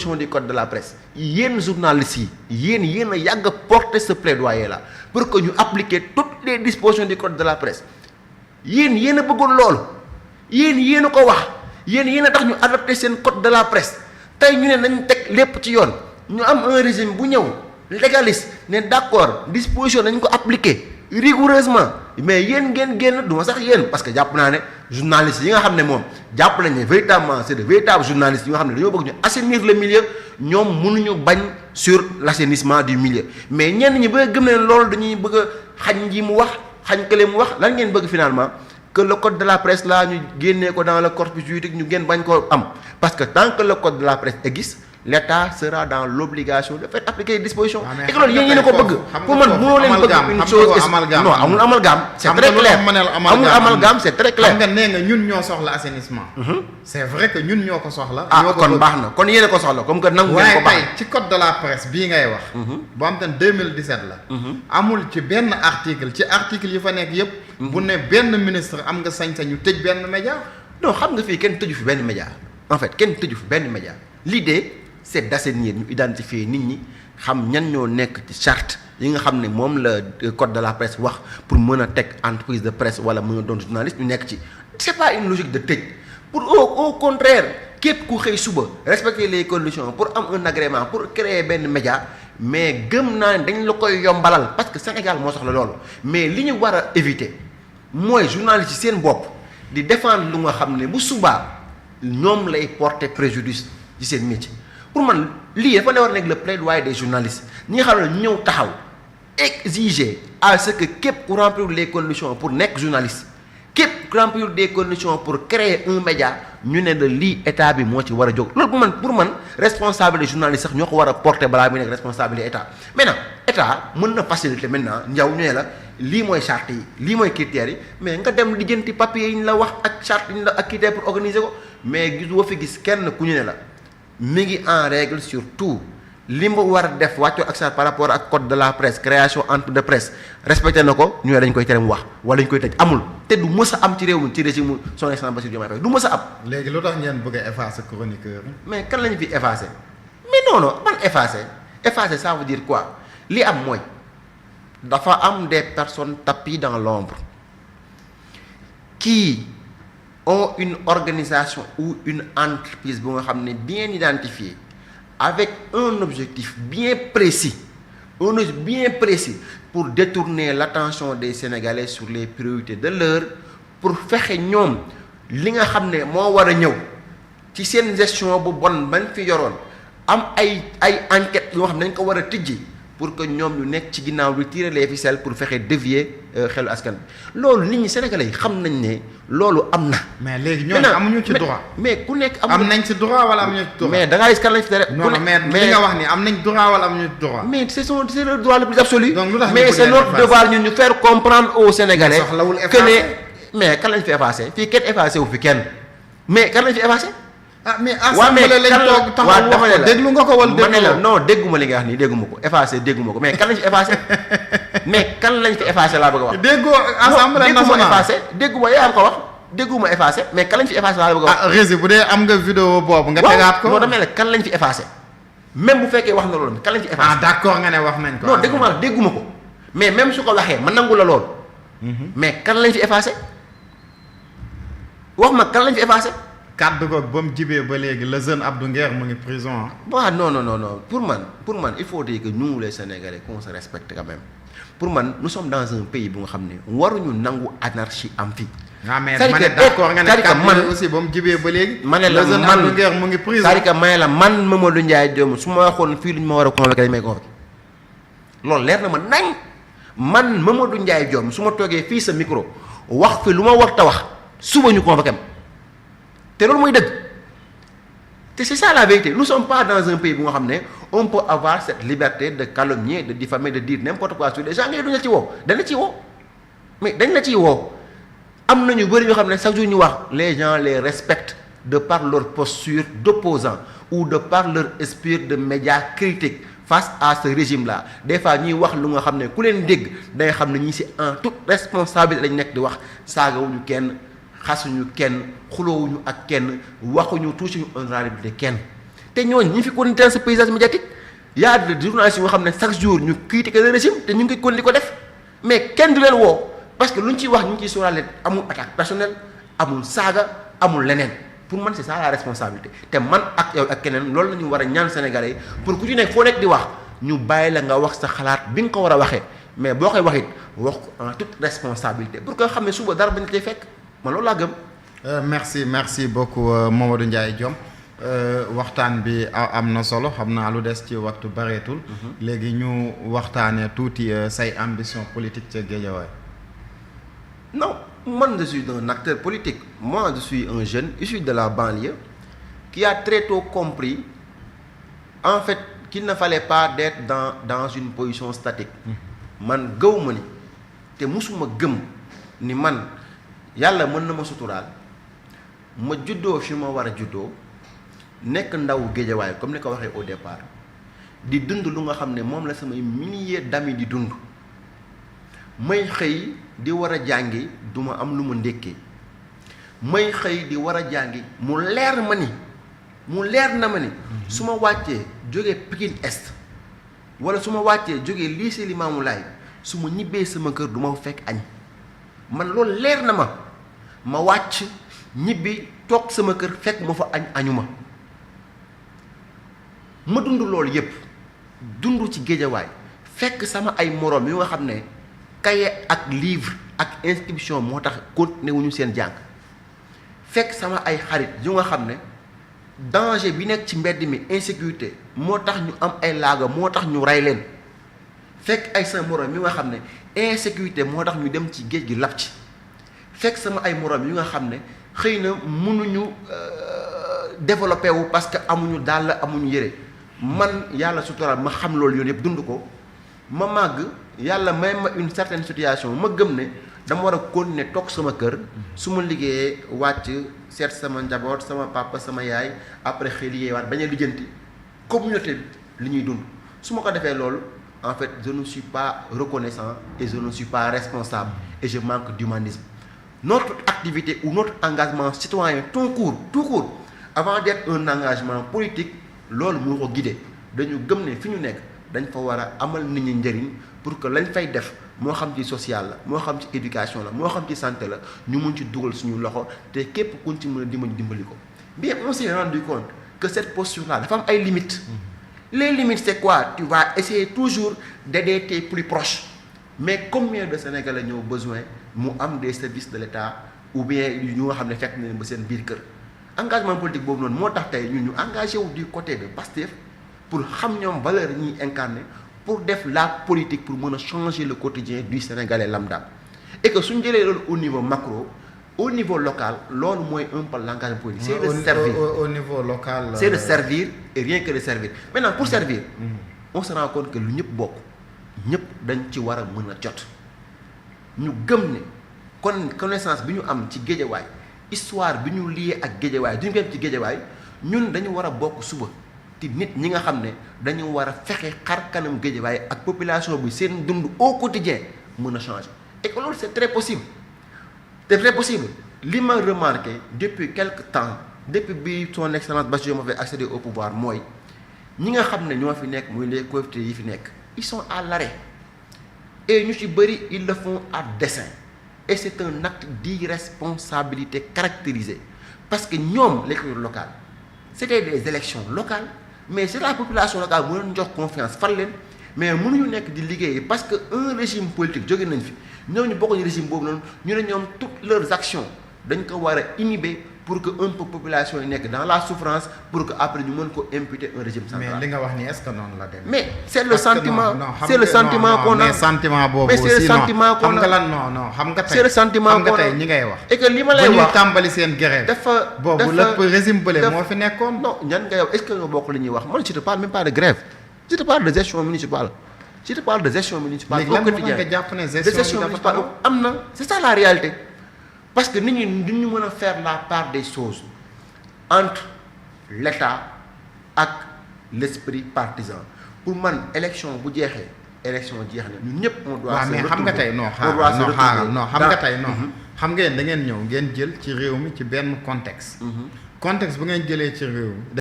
du code de la presse yéen journalistes yi yéen a yàgg a porter ce plaidoyer là pour que ñu appliquer toutes les dispositions du code de la presse yéen a bëggoon loolu yéen a ko wax yéen a tax ñu adopté seen code de la presse tey ñu ne nañ teg lépp ci yoon ñu am un régime bu ñëw légaliste ne d'accord disposition nañ ko appliquer rigoureusement mais yéen ngeen génn du ma sax yéen parce que jàpp naa ne journalistes yi nga xam ne moom jàpp nañ ne véritablement c'est de véritables journalistes yi nga xam ne dañoo bëgg ñu assainir le milieu ñoom mënuñu bañ sur l'assainissement du milieu mais ñenn ñi bëgg a gëm leen loolu dañuy bëgg a xañ ji mu wax xañ kële mu wax lan ngeen bëgg finalement que le code de la presse là ñu génnee ko dans le corpus juridique ñu gën bañ ko am parce que tant que le code de la presse existe l'État sera dans l'obligation de faire appliquer les dispositions. et que loolu yéen a ko bëgg. pour man mënoo leen bëgg une chose non amul amalgame. c'est très clair amul amalgame c'est très clair. xam nga nee nga ñun ñoo soxla assainissement. c'est vrai que ñun ñoo ko soxla. ñoo ko kon baax na kon yéen a ko soxla comme que nangu ngeen ko baax. waaye tey ci code de la presse bii ngay wax. boo xam te ne 2017 la. amul ci benn article ci article yi fa nekk yépp bu ne benn ministre am nga sañ-sañu tëj benn média. non xam nga fii kenn tëju fi benn média en fait kenn tëju fi benn média l'idée c'est d'assainir ñu identifier nit ñi xam ñan ñoo nekk ci charte yi nga xam ne moom la code de la presse wax pour mën a teg entreprise de presse wala mën a doon journaliste ñu nekk ci c'est pas une logique de tëj pour au contraire képp ku xëy suba respecter les conditions pour am un agrément pour créer benn média mais gëm naa ne dañ la koy yombalal parce que Sénégal moo soxla loolu mais li ñu war a éviter mooy journaliste ci seen bopp di défendre lu nga xam ne bu subaa ñoom lay porter préjudice ci seen métier. pour man lii dafa ne war a nekk le plaidoyer des journalistes ñi nga xam ne ñëw taxaw exiger à ce que képp ku remplir les conditions pour nekk journaliste képp ku remplir des conditions pour créer un média ñu ne la lii état bi moo ci war a jóg loolu pour man responsabilité journaliste sax ñoo ko war a porter balaa muy nekk responsabilité état maintenant état mën na faciliter maintenant njaw ñu ne la lii mooy charte yi lii mooy critères yi mais nga dem lijjanti papier yi ñu la wax ak charte yi ñu la ak critères pour organiser ko mais gis woo fi gis kenn ku ñu ne la mi ngi en règle sur tout li mu war a def wàccoo ak sa par rapport ak code de la presse création entreprise de presse respecté na ko ñu ne dañ koy tere mu wax wala dañ koy tëj amul te du mës a am ci réew mi ci régime son excellence Bassirou Diomaye Faye du mës a am. léegi lu tax ngeen bëgg a effacer chroniqueur yi. mais kan lañu fi effacer mais non ban effacer ça veut dire quoi li am mooy dafa am des personnes tapies dans l'ombre qui ont une organisation ou une entreprise bu nga xam ne bien identifiée avec un objectif bien précis pour détourner l'attention des Sénégalais sur les priorités de l'heure pour fexe ñoom li nga xam ne moo war a ñëw ci seen gestion bu bon bañ fi yoroon am ay enquêtes yoo xam ne dañ ko war a tijji pour que ñoom ñu nekk ci ginnaaw di tirer les ficelles pour fexe dévier xelu askan bi loolu nit ñi sénégalais yi xam nañ ne loolu am na. mais léegi ñooñu amuñu ci droit. mais ku nekk am nañ ci droit wala amuñu ci droit. mais da ngaa gis kan lañ fi tere. non mais li nga wax ni am nañ droit wala amuñu ci droit. mais c'est le droit le plus absolu. donc lu tax mais c'est notre devoir ñun ñu faire comprendre aux Sénégalais. que ne mais kan lañ fi effacé fii kenn effacé wu fi kenn mais kan lañ fi effacé. ah mais assemblée lañ toog taxaw wax ko déglu nga ko wala déglu nga ko non dégguma li nga wax nii dégguma ko effacé dégguma ko mais kan lañ fi effacé mais kan lañ fi effacé laa bëgg a wax. déggoo assemblée nationale dégguma yaa ko wax dégguma effacé mais kan lañ fi effacé laa bëgg a wax. ah Rési bu dee am nga vidéo boobu nga tegaat ko. non damay la kan lañ fi effacé même bu fekkee wax na loolu kan lañ fi effacé. ah d'accord nga ne wax nañ ko. non dégguma ko mais même su ko waxee ma nangu la loolu. mais kan lañ fi effacé wax ma kan lañ fi effacé. kàddu ko ba mu jibee ba léegi le jeune Abdou Nguer mu ngi prison. waaw non pour man il faut dire que nous les Sénégalais qu'on se respecte quand même pour man nous sommes dans un pays bu nga xam ne waruñu nangu anarchie am fi. waaw mais ma ne d'accord nga ne kàddu aussi ba mu jibee ba léegi. ma ne la le jeune Abdou Nguer mu ngi prison. c'est-à-dire que ma ne la man Mamadou Ndiaye Diom su ma waxoon fii lu ñu ma war a convoquer dañ may convoquer loolu leer na ma nañ man Mamadou Ndiaye Diom su ma toogee fii sa micro wax fi lu ma war ta wax suba ñu convoquer te loolu mooy dëgg te c'est ça la vérité nous sommes pas dans un pays bu nga xam ne on peut avoir cette liberté de calomnier de diffamer de dire n'importe quoi sur les gens ngay duñ la ci woo dañ la ciy woo mais dañ la ciy woo am na ñu bëri yoo xam ne chaque jour ñu wax les gens les respectent de par leur posture d'opposant ou de par leur esprit de média critique face à ce régime là des fois ñuy wax lu nga xam ne ku leen dégg day xam ne ñi ci en toute responsabilité lañ nekk di wax saagawuñu kenn xasuñu kenn xuloowuñu ak kenn waxuñu touché ñu honorabilité kenn te ñooñu ñu fi continuer ce paysage médiatique y a des journalistes yoo xam ne chaque jour ñu critiquer le régime te ñu ngi koy continuer di ko def mais kenn du leen woo parce que lu ñu ciy wax ñu ngi ciy sóoraale amul attaque personnelle amul saaga amul leneen pour man c'est ça la responsabilité te man ak yow ak keneen loolu la ñu war a ñaan Sénégalais yi pour ku ci nekk foo nekk di wax ñu bàyyi la nga wax sa xalaat bi nga ko war a waxee mais boo koy wax it wax ko en toute responsabilité pour que xam ne suba dara bañ cay fekk man loolu laa gëm. merci beaucoup Mamadou Ndiaye Diome waxtaan bi am na solo xam naa lu des ci waxtu bareetul. léegi ñu waxtaanee tuuti say ambition politique ca Guédiawaye. non man je suis un acteur politique moi je suis un jeune issu de la banlieue qui a très tôt compris en fait qu'il ne fallait pas d'être dans une position statique. man gëw ma ni te musuma gëm ni man yàlla mën na ma suturaal ma juddoo fi ma war a juddoo nekk ndaw Guédiawaye comme ni ko waxee au départ di dund lu nga xam ne moom la samay milliers d'amis di dund may xëy di war a jàngi du ma am lu ma ndékkee may xëy di war a jàngi mu leer na ma ni su ma wàccee jógee Pikine Est wala su ma wàccee jógee lycée Limamoulaye su ma ñibbee sama kër du ma fekk añ man loolu leer na ma wàcc ñibbi toog sama kër fekk ma fa añu ma dund loolu yépp dund ci Guédiawaye fekk sama ay moroom yu nga xam ne cahier ak livre ak inscription moo tax continué wuñu seen jàng fekk sama ay xarit yu nga xam ne danger bi nekk ci mbedd mi insécurité moo tax ñu am ay laaga moo tax ñu rey leen fekk ay sama moroom yu nga xam ne insécurité moo tax ñu dem ci géej gi lab ci fekk sama ay moroom yu nga xam ne xëy na mënuñu développé wu parce que amuñu dàll amuñu yére man yàlla suturaal ma xam loolu yoon yëpp dund ko ma màgg yàlla may ma une certaine situation ma gëm ne dama war a continuer toog sama kër su ma liggéeyee wàcc seet sama njaboot sama papa sama yaay après xëy liggéeyaat bañ a lijjanti communauté li ñuy dund su ma ko defee loolu en fait je ne suis pas reconnaissant et je ne suis pas responsable et je manque d'humanisme. Notre activité ou notre engagement citoyen tout court avant d'être un engagement politique loolu moo ko guidé dañu gëm ne fi ñu nekk dañ fa war a amal nit ñi njëriñ pour que lañ fay def moo xam ci social la moo xam ci éducation la moo xam ci santé la ñu mun ci dugal suñu loxo te képp kuñ ci mën a dimbali ko bien on s'est rendu compte que cette posture là dafa am ay limites. Les limites c'est quoi? Tu vas essayer toujours d'aider tes plus proches mais combien de Sénégalais ñoo besoin mu am des services de l'État ou bien ñu nga xam ne fekk nañ ba seen biir kër engagement politique boobu noonu moo tax tey ñun ñu engagé wu du côté de Pastef pour xam ñoom valeur ñuy incarner pour def la politique pour mën a changer le quotidien du Sénégalais lambda et que suñu jëlee loolu au niveau macro au niveau local loolu mooy un peu l'engagement politique c'est de servir au niveau local c'est de servir et rien que de servir maintenant pour servir on se rend compte que lu ñëpp bokk ñëpp dañ ci war a mën a jot ñu gëm ne kon connaissance bi ñu am ci Guédiawaye histoire bi ñu lié ak Guédiawaye duñu ko ci Guédiawaye ñun dañu war a bokk suba te nit ñi nga xam ne dañu war a fexe xar kanam Guédiawaye ak population bi seen dund au quotidien mën a changer et que loolu c'est très possible li ma remarqué depuis quelque temps depuis bi son excellence Bassirou Diomaye Faye accéder au pouvoir mooy ñi nga xam ne ñoo fi nekk muy les collectivités yi fi nekk ils sont à l'arrêt et ñu ci bëri ils le font à dessein et c'est un acte d'irresponsabilité caractérisé parce que ñoom les collectivités locales c'était des élections locales mais c'est la population locale mu leen jox confiance fal leen mais mënuñu nekk di liggéey parce que un régime politique jóge nañ fi ñooñu bokkuñu régime boobu noonu ñu ne ñoom toutes leurs actions dañ ko war a inhiber pour que un peu population yi nekk dans la souffrance pour que après ñu mën ko imputer un régime central. mais li nga wax ni est-ce que noonu la dem. mais c'est le sentiment c'est le sentiment qu'on a mais sentiment boobu mais c'est le sentiment qu'on a xam nga lan non xam nga tey c'est le sentiment xam nga qu'on a tey ñi ngay wax. et que li ma lay wax bu ñuy tàmbali seen grève. dafa boobu lépp régime bële moo fi nekkoon. non ñan nga yow est-ce que ñoo bokk li ñuy wax man je te parle même pas de grève je te parle de gestion municipale. je te parle de gestion municipale au quotidien léegi lan nga jàpp ne de gestion municipale am na c'est ça la réalité parce que nit ñi duñu mën a faire la part des choses entre l'État ak l'esprit partisan pour man élection bu jeexee élection jeex na ñun ñëpp on doit se mais xam nga tey non xam nga tey xam ngeen da ngeen ñëw ngeen jël ci réew mi ci benn contexte. Contexte bu ngeen jëlee ci réew mi